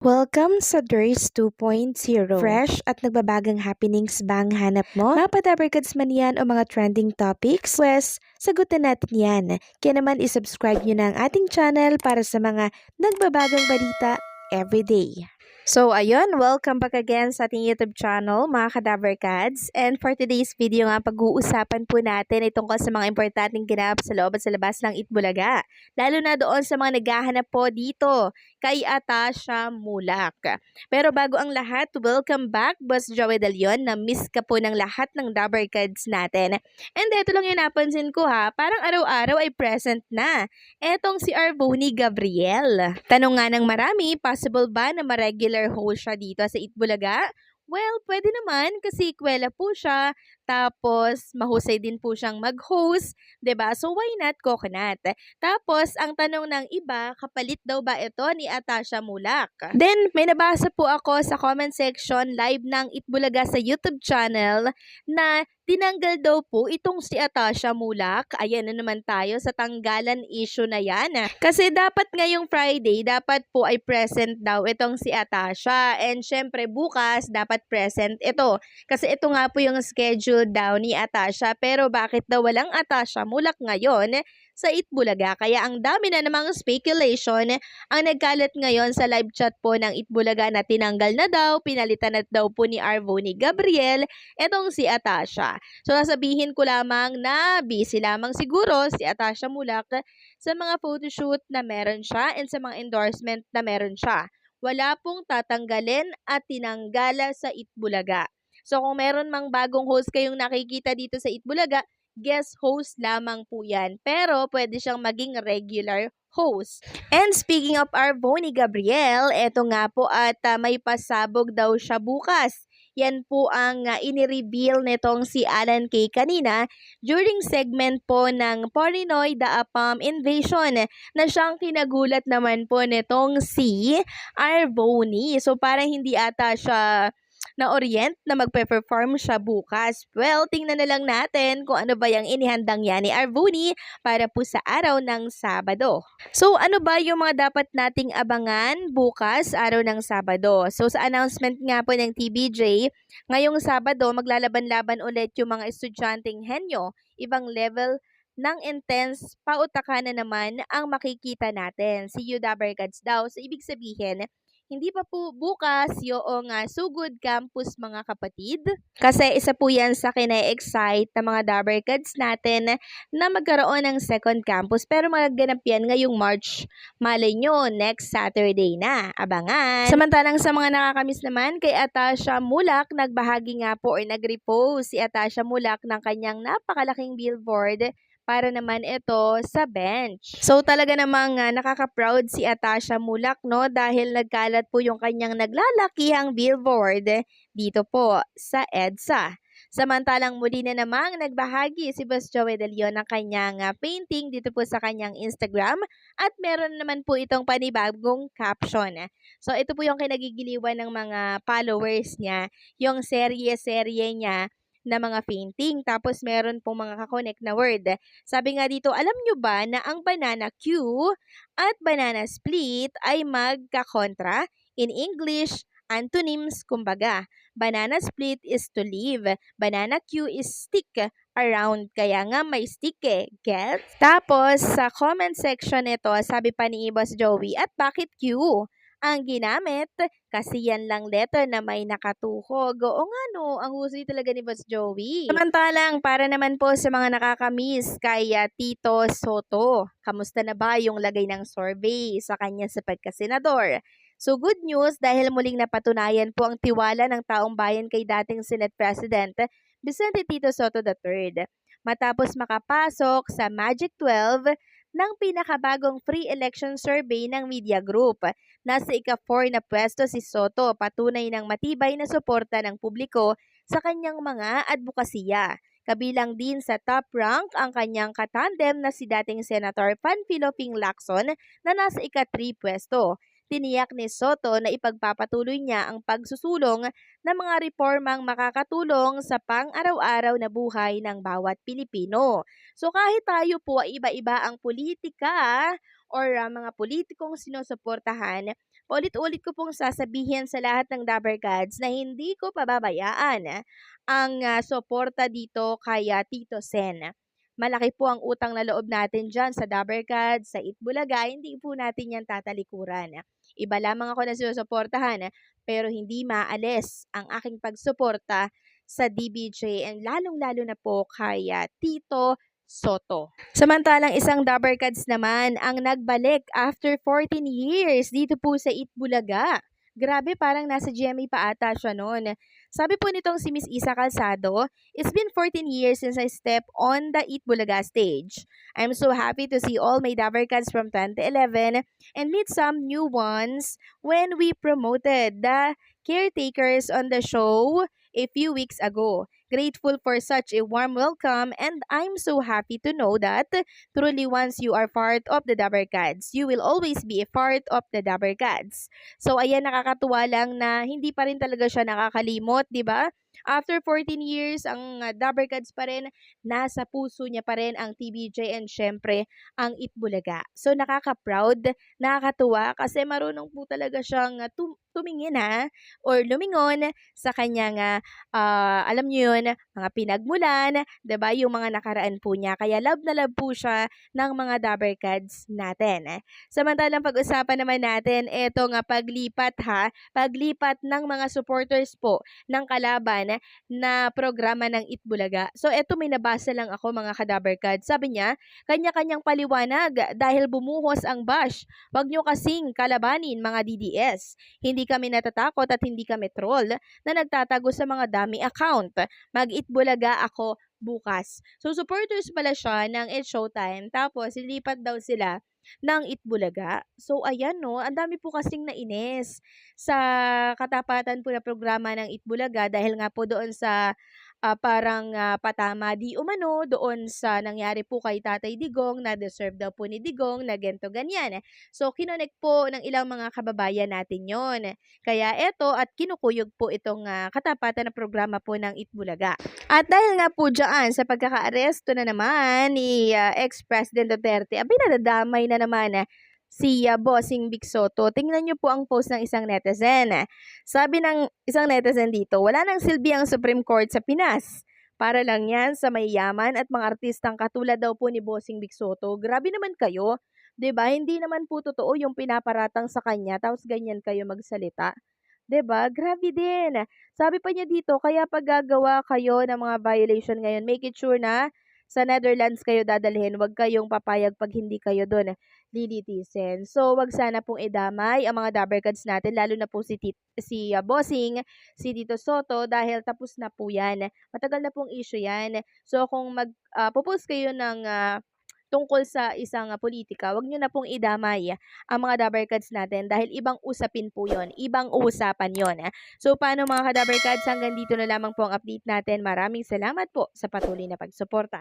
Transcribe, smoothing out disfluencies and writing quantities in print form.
Welcome sa DRS 2.0. Fresh at nagbabagang happenings bang hanap mo? Mga padabarkads man yan o mga trending topics? Pwes, sagutin natin yan. Kaya naman isubscribe nyo na ang ating channel para sa mga nagbabagang balita everyday. So ayun, welcome back again sa ating YouTube channel, mga Kadabarkads. And for today's video nga, pag-uusapan po natin itong sa mga importanteng ganap sa loob at sa labas ng Itbulaga. Lalo na doon sa mga naghahanap po dito kay Atasha Mulak. Pero bago ang lahat, welcome back, Boss Joey De Leon, na miss ka po ng lahat ng Dabarkads natin. And ito lang yung napansin ko ha, parang araw-araw ay present na. Etong si Arboni Gabriel. Tanong nga ng marami, possible ba na ma-regular host siya dito sa Itbulaga? Well, pwede naman kasi kwela po siya, tapos mahusay din po siyang mag-host, 'di ba? So why not Coconut? Tapos ang tanong ng iba, kapalit daw ba ito ni Atasha Mulak? Then may nabasa po ako sa comment section live ng Itbulaga sa YouTube channel na tinanggal daw po itong si Atasha Mulak. Ayan na naman tayo sa tanggalan issue na yan. Kasi dapat ngayong Friday, dapat po ay present daw itong si Atasha. And syempre bukas, dapat present ito. Kasi ito nga po yung schedule daw ni Atasha. Pero bakit daw walang Atasha Mulak ngayon sa Itbulaga? Kaya ang dami na namang speculation ang nagkalat ngayon sa live chat po ng Itbulaga na tinanggal na daw, pinalitan na daw po ni Arboni Gabriel etong si Atasha. So sasabihin ko lamang na busy lamang siguro si Atasha Mulak sa mga photoshoot na meron siya and sa mga endorsement na meron siya. Wala pong tatanggalin at tinanggala sa Itbulaga. So kung meron mang bagong host kayong nakikita dito sa Itbulaga, guest host lamang po yan. Pero pwede siyang maging regular host. And speaking of Arboni Gabriel, eto nga po at may pasabog daw siya bukas. Yan po ang inireveal nitong si Alan Kay kanina during segment po ng Porinoy The Apam Invasion na siyang kinagulat naman po nitong si Arboni. So parang hindi ata siya na-orient na magpe-perform siya bukas. Well, tingnan na lang natin kung ano ba yung inihandang yan ni Arboni para po sa araw ng Sabado. So, ano ba yung mga dapat nating abangan bukas, araw ng Sabado? So, sa announcement nga po ng TBJ, ngayong Sabado, maglalaban-laban ulit yung mga estudyanteng henyo. Ibang level ng intense pautaka na naman ang makikita natin. Si Dabarkads daw. So, ibig sabihin, hindi pa po bukas yung Sugod Campus mga kapatid. Kasi isa po yan sa kina-excite ng mga Dabarkads natin na magkaroon ng second campus. Pero magaganap yan ngayong March. Malay nyo, next Saturday na. Abangan! Samantalang sa mga nakakamiss naman, kay Atasha Mulak, nagbahagi nga po or nag-repost si Atasha Mulak ng kanyang napakalaking billboard para naman ito sa bench. So talaga namang nakaka-proud si Atasha Mulak, no, dahil nagkalat po yung kanyang naglalakihang billboard dito po sa EDSA. Samantalang muli na namang nagbahagi si Boss Joey De Leon ng kanyang painting dito po sa kanyang Instagram at meron naman po itong panibagong caption. So ito po yung kinagigiliwan ng mga followers niya, yung serye-serye niya na mga painting. Tapos meron pong mga kakonek na word. Sabi nga dito, alam nyo ba na ang banana Q at banana split ay magkakontra? In English, antonyms kumbaga. Banana split is to leave. Banana Q is stick around. Kaya nga may stick eh. Get? Tapos, sa comment section nito, sabi pa ni Boss Joey, at bakit Q ang ginamit? Kasi yan lang letter na may nakatuhog. Oo nga no, ang husay talaga ni Boss Joey. Samantalang, para naman po sa mga nakakamiss kay Tito Soto, kamusta na ba yung lagay ng survey sa kanya sa pagkasenador? So good news dahil muling napatunayan po ang tiwala ng taong bayan kay dating Senate President Vicente Tito Soto III. Matapos makapasok sa Magic 12 ng pinakabagong free election survey ng media group. Nasa ika-4 na pwesto si Soto, patunay ng matibay na suporta ng publiko sa kanyang mga advokasya. Kabilang din sa top rank ang kanyang katandem na si dating Senator Panfilo Ping Lacson na nasa ika-3 pwesto. Tiniyak ni Soto na ipagpapatuloy niya ang pagsusulong ng mga reformang makakatulong sa pang-araw-araw na buhay ng bawat Pilipino. So kahit tayo po ay iba-iba ang politika or mga politikong sinusuportahan, Paulit-ulit ko pong sasabihin sa lahat ng Dabbercats na hindi ko pababayaan ang suporta dito kay Tito Sen. Malaki po ang utang na loob natin dyan sa Dabbercats, sa Itbulaga, hindi po natin yan tatalikuran. Iba lamang ako na sinusuportahan, pero hindi maalis ang aking pagsuporta sa DBJ and lalong-lalo na po kay Tito Soto. Samantalang isang Dabbercats naman ang nagbalik after 14 years dito po sa Itbulaga. Grabe, parang nasa GMA pa ata siya noon. Sabi po nitong si Miss Isa Calzado, "It's been 14 years since I stepped on the Itbulaga stage. I'm so happy to see all my Dabbercats from 2011 and meet some new ones when we promoted the caretakers on the show a few weeks ago. Grateful for such a warm welcome and I'm so happy to know that truly once you are part of the Dabbercats, you will always be a part of the Dabbercats." So ayan, nakakatuwa lang na hindi pa rin talaga siya nakakalimot, 'di ba? After 14 years, ang Dabbercats pa rin, nasa puso niya pa rin ang TBJ and syempre ang Itbulaga. So nakaka-proud, nakakatuwa kasi marunong po talaga siyang tumingin or lumingon sa kanyang alam niyo yun, mga pinagmulan, 'di ba? Yung mga nakaraan po niya. Kaya love na love po siya ng mga Dabbercats natin. Samantalang pag-usapan naman natin eto nga paglipat ng mga supporters po ng kalaban na programa ng Itbulaga. So eto, may nabasa lang ako mga ka-Dabbercats. Sabi niya, kanya-kanyang paliwanag dahil bumuhos ang bash. Wag niyo kasing kalabanin mga DDS. Hindi kami natatakot at hindi kami troll na nagtatago sa mga dummy account. Mag-Itbulaga ako bukas. So supporters pala siya ng It's Showtime, tapos ilipat daw sila ng Itbulaga. So ayan no, ang dami po kasing nainis sa katapatan po na programa ng Itbulaga dahil nga po doon sa parang patama di umano doon sa nangyari po kay Tatay Digong, na deserve daw po ni Digong na ganito ganyan. So kinonek po ng ilang mga kababayan natin yon. Kaya eto, at kinukuyog po itong katapatan na programa po ng Itbulaga. At dahil nga po dyan sa pagkakaaresto na naman ni ex-President Duterte, abay nadadamay na naman si Bossing Vic Soto. Tingnan niyo po ang post ng isang netizen. Sabi ng isang netizen dito, "Wala nang silbi ang Supreme Court sa Pinas. Para lang yan sa mayayaman at mga artistang katulad daw po ni Bossing Vic Soto." Grabe naman kayo. 'Di ba? Hindi naman po totoo yung pinaparatang sa kanya, tapos ganyan kayo magsalita. 'Di ba? Grabe din. Sabi pa niya dito, kaya pag gagawa kayo ng mga violation ngayon, make it sure na sa Netherlands kayo dadalhin. Huwag kayong papayag pag hindi kayo doon lilitisin. So, wag sana pong idamay ang mga Dabbercats natin, lalo na po si Bossing, si Tito Soto, dahil tapos na po yan. Matagal na pong issue yan. So, kung mag-post kayo ng tungkol sa isang politika, wag nyo na pong idamay ang mga Dabbercats natin dahil ibang usapin po yon, ibang usapan yon. So, paano mga ka-Dabbercats, hanggang dito na lamang po ang update natin. Maraming salamat po sa patuloy na pagsuporta.